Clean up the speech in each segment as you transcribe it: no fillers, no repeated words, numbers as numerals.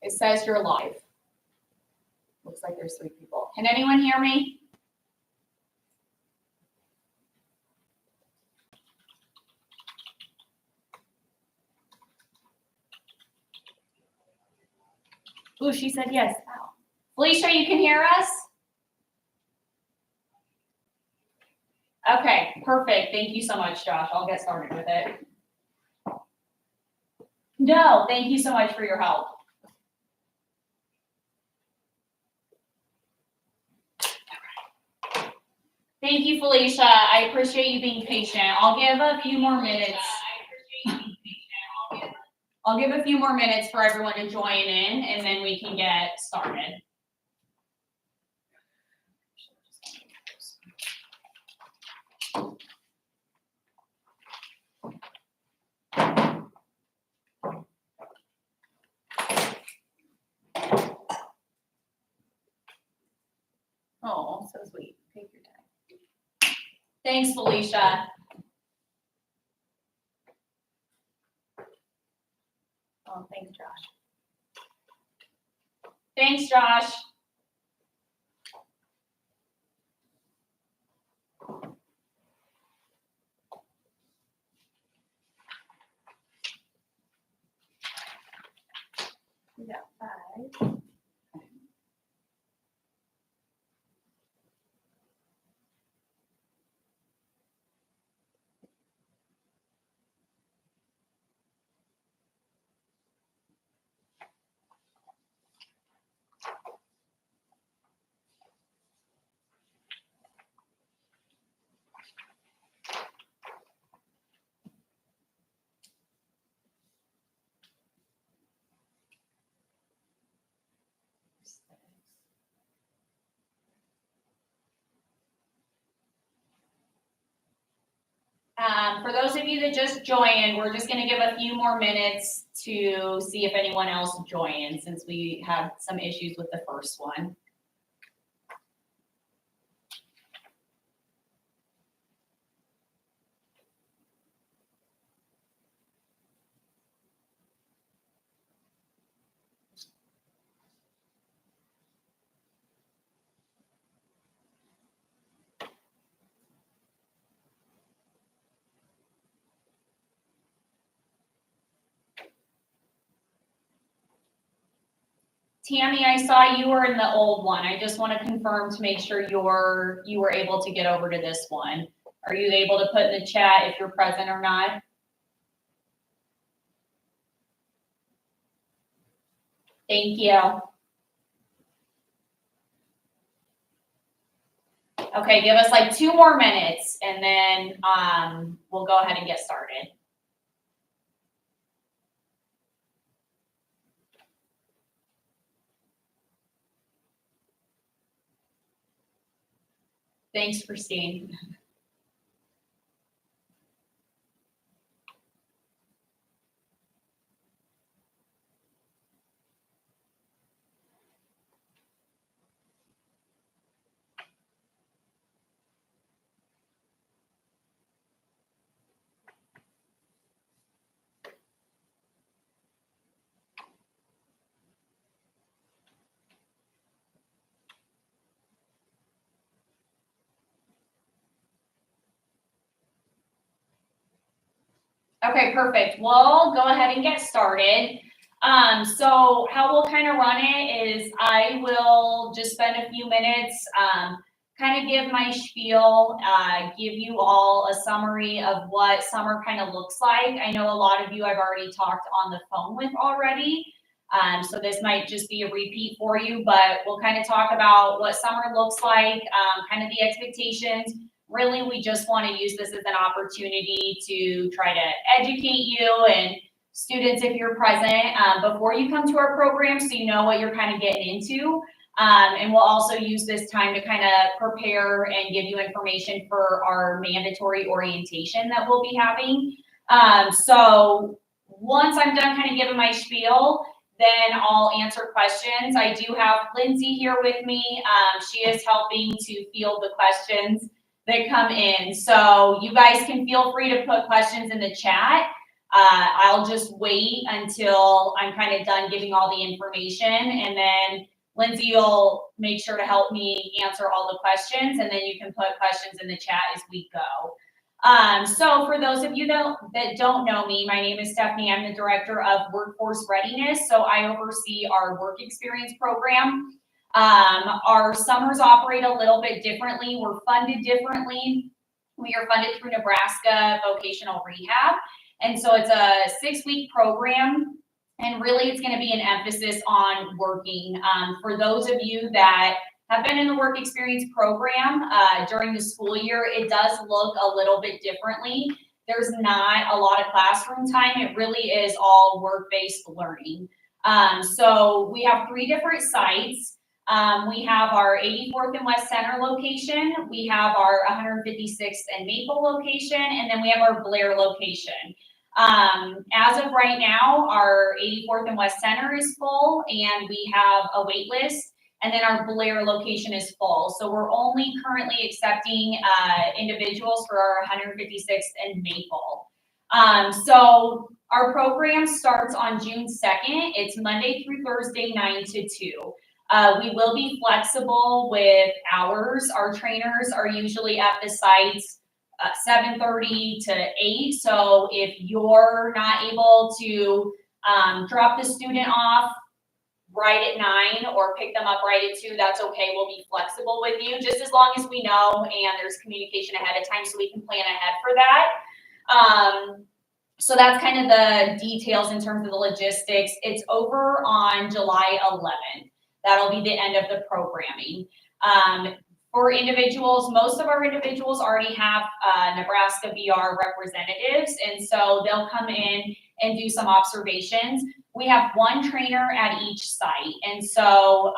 It says you're live. Looks like there's 3 people. Can anyone hear me? Ooh, she said yes. Wow. Felicia, you can hear us? Okay, perfect. Thank you so much, Josh. I'll get started with it. No, thank you so much for your help. Thank you, Felicia. I appreciate you being patient. I'll give a few more minutes. I'll give a few more minutes for everyone to join in, and then we can get started. Oh, so sweet. Take your time. Thanks, Felicia. Oh, thanks, Josh. Thanks, Josh. We got 5. For those of you that just joined, we're just going to give a few more minutes to see if anyone else joins, since we have some issues with the first one. Tammy, I saw you were in the old one. I just want to confirm to make sure you were able to get over to this one. Are you able to put in the chat if you're present or not? Thank you. Okay, give us like 2 more minutes, and then we'll go ahead and get started. Thanks for staying. Okay, perfect. Well, go ahead and get started. So how we'll kind of run it is I will just spend a few minutes, kind of give my spiel, give you all a summary of what summer kind of looks like. I know a lot of you I've already talked on the phone with already. So this might just be a repeat for you, but we'll kind of talk about what summer looks like, kind of the expectations. Really, we just want to use this as an opportunity to try to educate you and students, if you're present, before you come to our program, so you know what you're kind of getting into. And we'll also use this time to kind of prepare and give you information for our mandatory orientation that we'll be having. So once I'm done kind of giving my spiel, then I'll answer questions. I do have Lindsay here with me. She is helping to field the questions that come in. So you guys can feel free to put questions in the chat. I'll just wait until I'm kind of done giving all the information, and then Lindsay will make sure to help me answer all the questions, and then you can put questions in the chat as we go. So for those of you that don't know me, my name is Stephanie. I'm the Director of Workforce Readiness. So I oversee our work experience program. Our summers operate a little bit differently. We're funded differently. We are funded through Nebraska Vocational Rehab. And so it's a 6-week program. And really it's going to be an emphasis on working. For those of you that have been in the work experience program during the school year, it does look a little bit differently. There's not a lot of classroom time. It really is all work-based learning. So we have 3 different sites. We have our 84th and West Center location. We have our 156th and Maple location, and then we have our Blair location. As of right now, our 84th and West Center is full, and we have a wait list. And then our Blair location is full. So we're only currently accepting individuals for our 156th and Maple. So our program starts on June 2nd. It's Monday through Thursday, 9 to 2. We will be flexible with hours. Our trainers are usually at the sites 7:30 to 8. So if you're not able to drop the student off right at 9 or pick them up right at 2, that's okay. We'll be flexible with you, just as long as we know and there's communication ahead of time so we can plan ahead for that. So that's kind of the details in terms of the logistics. It's over on July 11th. That'll be the end of the programming. For individuals, most of our individuals already have Nebraska VR representatives, and so they'll come in and do some observations. We have 1 trainer at each site, and so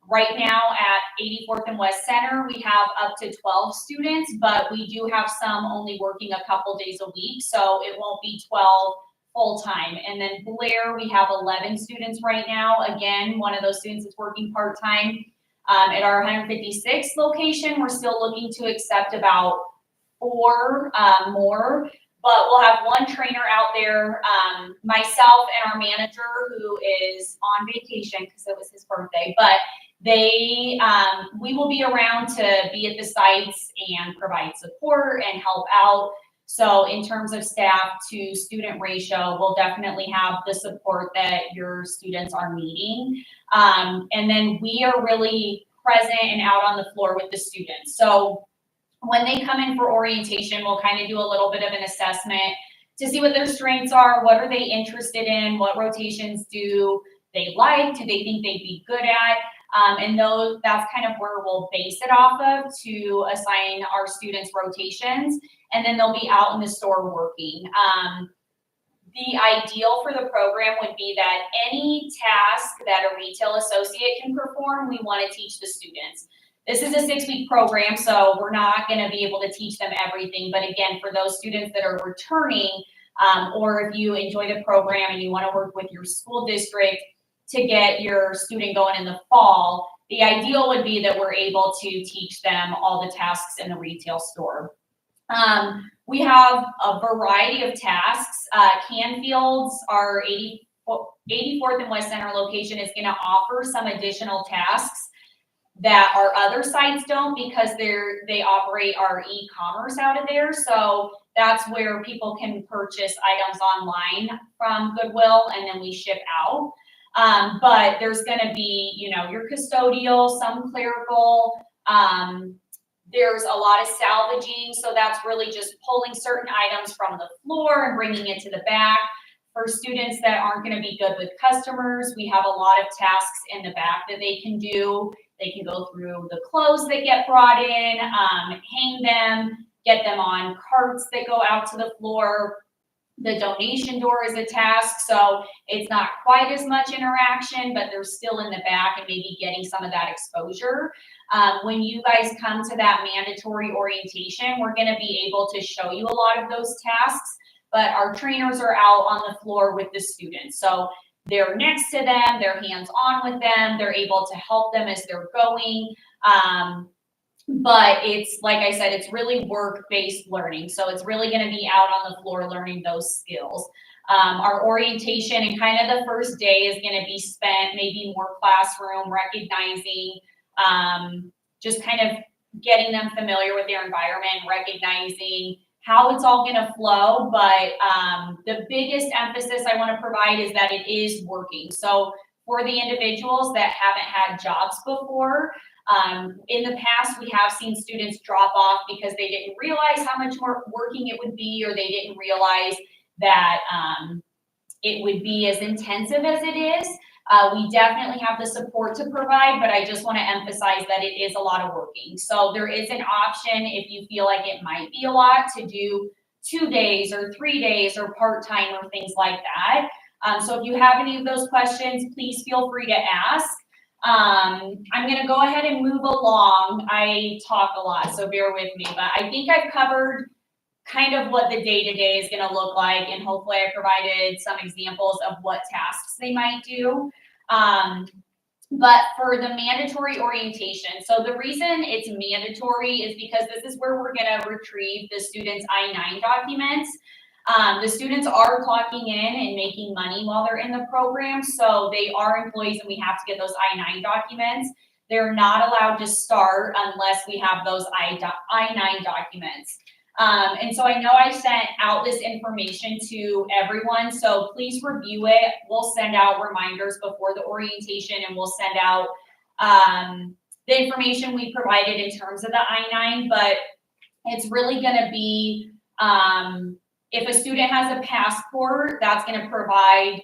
right now at 84th and West Center, we have up to 12 students, but we do have some only working a couple days a week, so it won't be 12 full-time. And then Blair, we have 11 students right now. Again, one of those students is working part-time. At our 156th location, we're still looking to accept about 4 more, but we'll have 1 trainer out there, myself and our manager who is on vacation because it was his birthday, but we will be around to be at the sites and provide support and help out. So in terms of staff to student ratio, we'll definitely have the support that your students are needing. And then we are really present and out on the floor with the students. So when they come in for orientation, we'll kind of do a little bit of an assessment to see what their strengths are, what are they interested in, what rotations do they like, do they think they'd be good at, and that's kind of where we'll base it off of to assign our students rotations, and then they'll be out in the store working. The ideal for the program would be that any task that a retail associate can perform, we want to teach the students. This is a 6-week program, so we're not going to be able to teach them everything. But again, for those students that are returning, or if you enjoy the program and you want to work with your school district to get your student going in the fall, the ideal would be that we're able to teach them all the tasks in the retail store. We have a variety of tasks. Canfield's, our 84th and West Center location, is going to offer some additional tasks that our other sites don't because they operate our e-commerce out of there. So that's where people can purchase items online from Goodwill and then we ship out. But there's going to be, your custodial, some clerical, there's a lot of salvaging, so that's really just pulling certain items from the floor and bringing it to the back. For students that aren't going to be good with customers, we have a lot of tasks in the back that they can do. They can go through the clothes that get brought in, hang them, get them on carts that go out to the floor. The donation door is a task, so it's not quite as much interaction, but they're still in the back and maybe getting some of that exposure. When you guys come to that mandatory orientation, we're going to be able to show you a lot of those tasks, but our trainers are out on the floor with the students. So they're next to them, they're hands-on with them, they're able to help them as they're going. but it's, like I said, it's really work-based learning. So it's really gonna be out on the floor learning those skills. Our orientation and kind of the first day is gonna be spent maybe more classroom, recognizing, just kind of getting them familiar with their environment, recognizing how it's all gonna flow. But the biggest emphasis I wanna provide is that it is working. So for the individuals that haven't had jobs before, in the past, we have seen students drop off because they didn't realize how much more working it would be, or they didn't realize that it would be as intensive as it is. We definitely have the support to provide, but I just want to emphasize that it is a lot of working. So there is an option if you feel like it might be a lot to do 2 days or 3 days or part-time or things like that. So if you have any of those questions, please feel free to ask. I'm going to go ahead and move along. I talk a lot, so bear with me, but I think I've covered kind of what the day-to-day is going to look like, and hopefully I provided some examples of what tasks they might do. But for the mandatory orientation, so the reason it's mandatory is because this is where we're going to retrieve the students' I-9 documents. The students are clocking in and making money while they're in the program, so they are employees and we have to get those I-9 documents. They're not allowed to start unless we have those I-9 documents. And so I know I sent out this information to everyone, so please review it. We'll send out reminders before the orientation, and we'll send out the information we provided in terms of the I-9, but it's really gonna be, if a student has a passport, that's gonna provide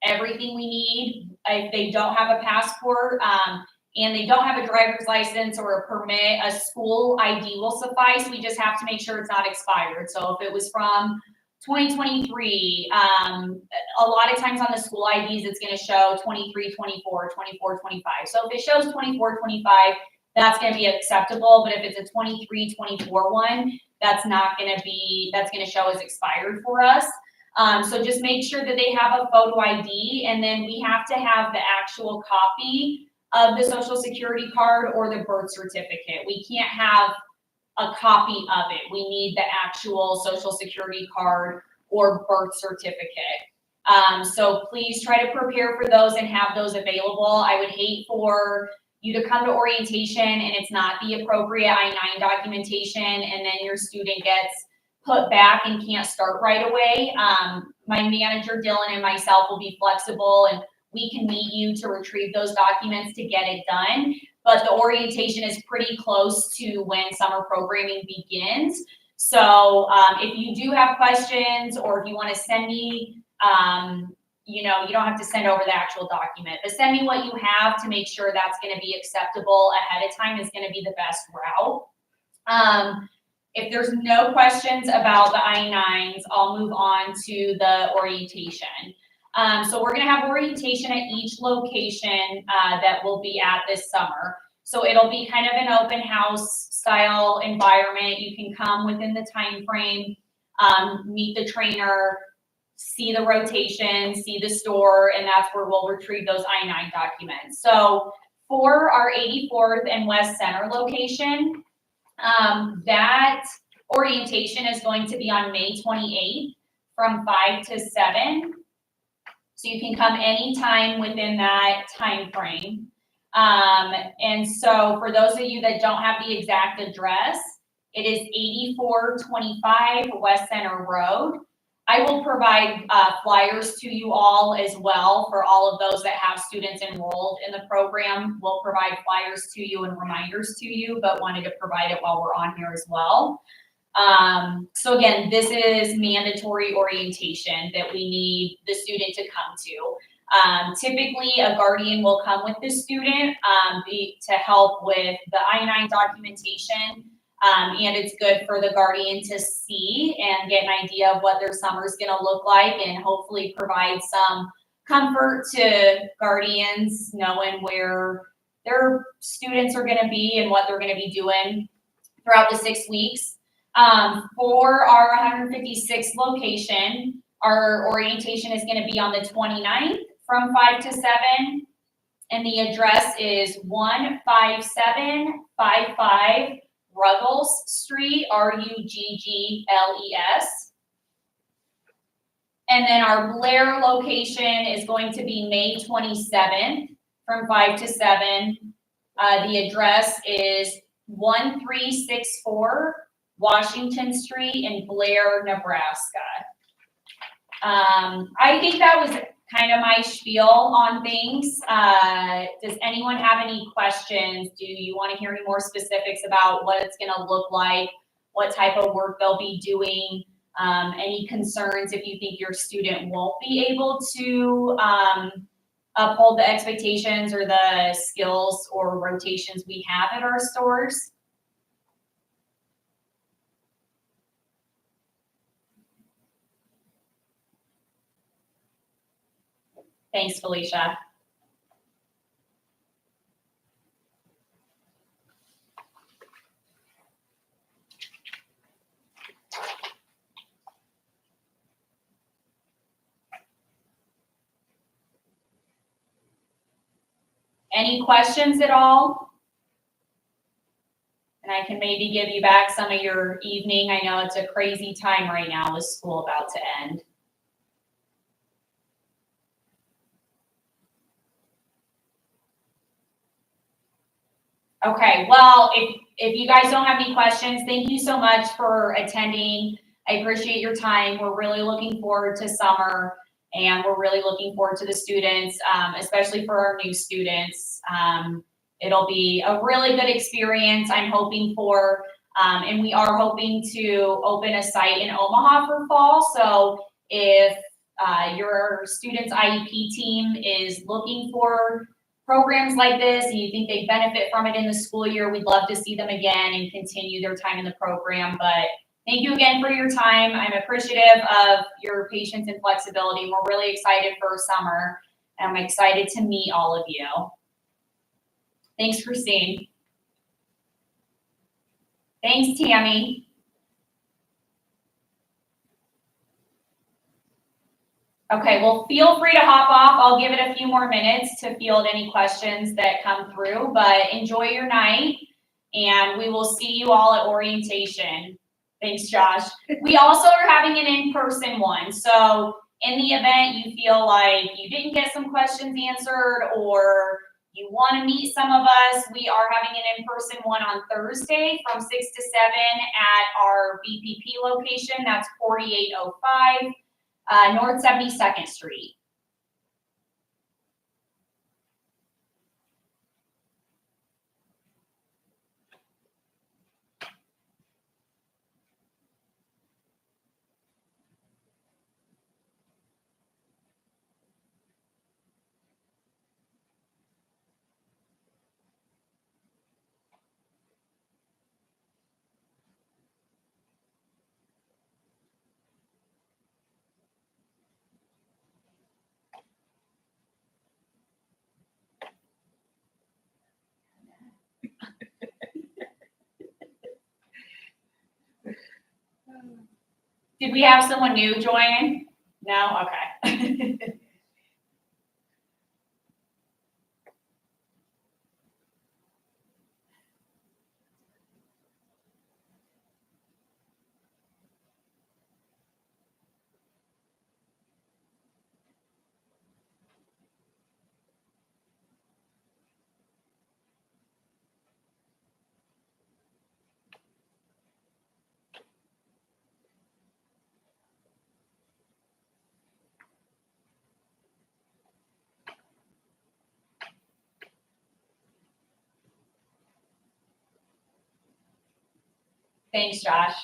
everything we need. If they don't have a passport, and they don't have a driver's license or a permit, a school ID will suffice. We just have to make sure it's not expired. So if it was from 2023, a lot of times on the school IDs, it's gonna show 23, 24, 24, 25. So if it shows 24, 25, that's gonna be acceptable. But if it's a 23, 24 one, that's gonna show as expired for us. So just make sure that they have a photo ID, and then we have to have the actual copy of the social security card or the birth certificate. We can't have a copy of it. We need the actual social security card or birth certificate. So please try to prepare for those and have those available. I would hate for you to come to orientation and it's not the appropriate I-9 documentation, and then your student gets put back and can't start right away. My manager, Dylan, and myself will be flexible, and we can meet you to retrieve those documents to get it done. But the orientation is pretty close to when summer programming begins. So if you do have questions, or if you want to send me, you don't have to send over the actual document, but send me what you have to make sure that's going to be acceptable ahead of time is going to be the best route. If there's no questions about the I-9s, I'll move on to the orientation. So we're gonna have orientation at each location that we'll be at this summer. So it'll be kind of an open house style environment. You can come within the time frame, meet the trainer, see the rotation, see the store, and that's where we'll retrieve those I-9 documents. So for our 84th and West Center location, that orientation is going to be on May 28th from 5 to 7. So you can come anytime within that time frame. And so for those of you that don't have the exact address, it is 8425 West Center Road. I will provide flyers to you all as well for all of those that have students enrolled in the program. We'll provide flyers to you and reminders to you, but wanted to provide it while we're on here as well. So again, this is mandatory orientation that we need the student to come to. Typically, a guardian will come with the student to help with the I-9 documentation, and it's good for the guardian to see and get an idea of what their summer is going to look like, and hopefully provide some comfort to guardians knowing where their students are going to be and what they're going to be doing throughout the 6 weeks. For our 156th location, our orientation is going to be on the 29th from 5 to 7. And the address is 15755 Ruggles Street, Ruggles. And then our Blair location is going to be May 27th from 5 to 7. The address is 1364 Washington Street in Blair, Nebraska. I think that was kind of my spiel on things. Does anyone have any questions? Do you want to hear any more specifics about what it's going to look like, what type of work they'll be doing? Any concerns if you think your student won't be able to uphold the expectations or the skills or rotations we have at our stores? Thanks, Felicia. Any questions at all? And I can maybe give you back some of your evening. I know it's a crazy time right now with school about to end. Okay, well, if you guys don't have any questions, thank you so much for attending. I appreciate your time. We're really looking forward to summer, and we're really looking forward to the students, especially for our new students. It'll be a really good experience, I'm hoping for, and we are hoping to open a site in Omaha for fall. So if your student's IEP team is looking for programs like this and you think they benefit from it in the school year, we'd love to see them again and continue their time in the program. But thank you again for your time. I'm appreciative of your patience and flexibility. We're really excited for summer, and I'm excited to meet all of you. Thanks, Christine. Thanks, Tammy. Okay, well, feel free to hop off. I'll give it a few more minutes to field any questions that come through, but enjoy your night, and we will see you all at orientation. Thanks, Josh. We also are having an in-person one, so in the event you feel like you didn't get some questions answered or you want to meet some of us, we are having an in-person one on Thursday from 6 to 7 at our BPP location. That's 4805. North 72nd Street. Did we have someone new join? No? Okay. Thanks, Josh.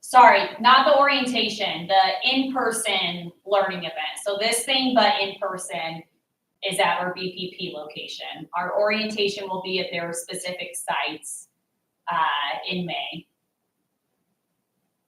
Sorry, not the orientation, the in-person learning event. So this thing, but in person, is at our BPP location. Our orientation will be at their specific sites in May.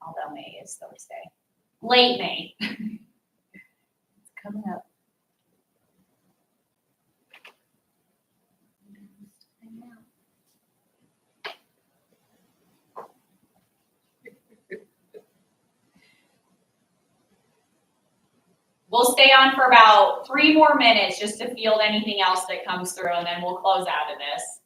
Although May is Thursday. Late May. It's coming up. We'll stay on for about 3 more minutes just to field anything else that comes through, and then we'll close out of this.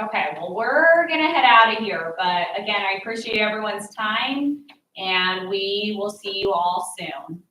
Okay, well, we're gonna head out of here, but again, I appreciate everyone's time, and we will see you all soon.